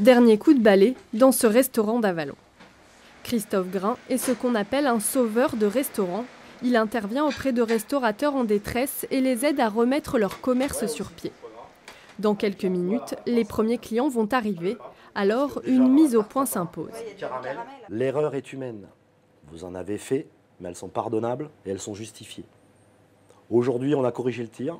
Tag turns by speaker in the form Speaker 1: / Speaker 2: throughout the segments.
Speaker 1: Dernier coup de balai dans ce restaurant d'Avallon. Christophe Grain est ce qu'on appelle un sauveur de restaurants. Il intervient auprès de restaurateurs en détresse et les aide à remettre leur commerce sur pied. Dans quelques minutes, les premiers clients vont arriver. Alors, une mise au point s'impose.
Speaker 2: L'erreur est humaine. Vous en avez fait, mais elles sont pardonnables et elles sont justifiées. Aujourd'hui, on a corrigé le tir.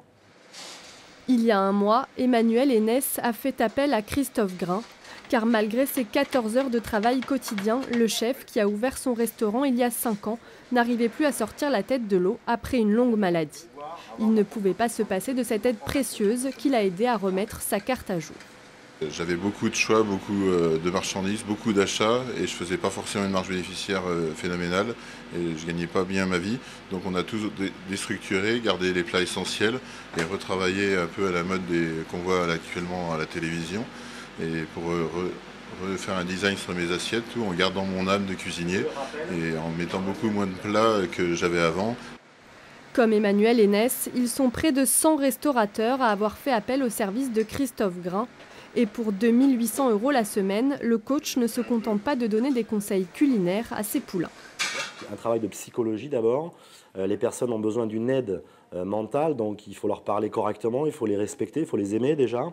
Speaker 1: Il y a un mois, Emmanuel Hénès a fait appel à Christophe Grain, car malgré ses 14 heures de travail quotidien, le chef, qui a ouvert son restaurant il y a 5 ans, n'arrivait plus à sortir la tête de l'eau après une longue maladie. Il ne pouvait pas se passer de cette aide précieuse qui l'a aidé à remettre sa carte à jour.
Speaker 3: J'avais beaucoup de choix, beaucoup de marchandises, beaucoup d'achats et je ne faisais pas forcément une marge bénéficiaire phénoménale et je ne gagnais pas bien ma vie. Donc on a tous déstructuré, gardé les plats essentiels et retravaillé un peu à la mode qu'on voit actuellement à la télévision. Et pour refaire un design sur mes assiettes, tout en gardant mon âme de cuisinier et en mettant beaucoup moins de plats que j'avais avant.
Speaker 1: Comme Emmanuel Hénès, ils sont près de 100 restaurateurs à avoir fait appel au service de Christophe Grain. Et pour 2 800 € la semaine, le coach ne se contente pas de donner des conseils culinaires à ses poulains.
Speaker 2: Un travail de psychologie d'abord. Les personnes ont besoin d'une aide mentale, donc il faut leur parler correctement, il faut les respecter, il faut les aimer déjà.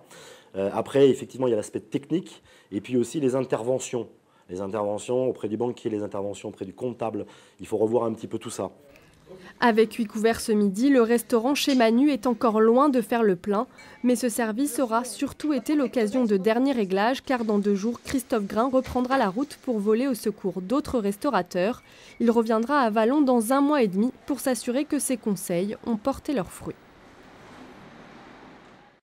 Speaker 2: Après, effectivement, il y a l'aspect technique et puis aussi les interventions. Les interventions auprès du banquier, les interventions auprès du comptable. Il faut revoir un petit peu tout ça.
Speaker 1: Avec 8 couverts ce midi, le restaurant chez Manu est encore loin de faire le plein. Mais ce service aura surtout été l'occasion de derniers réglages, car dans 2 jours, Christophe Grain reprendra la route pour voler au secours d'autres restaurateurs. Il reviendra à Avallon dans 1 mois et demi pour s'assurer que ses conseils ont porté leurs fruits.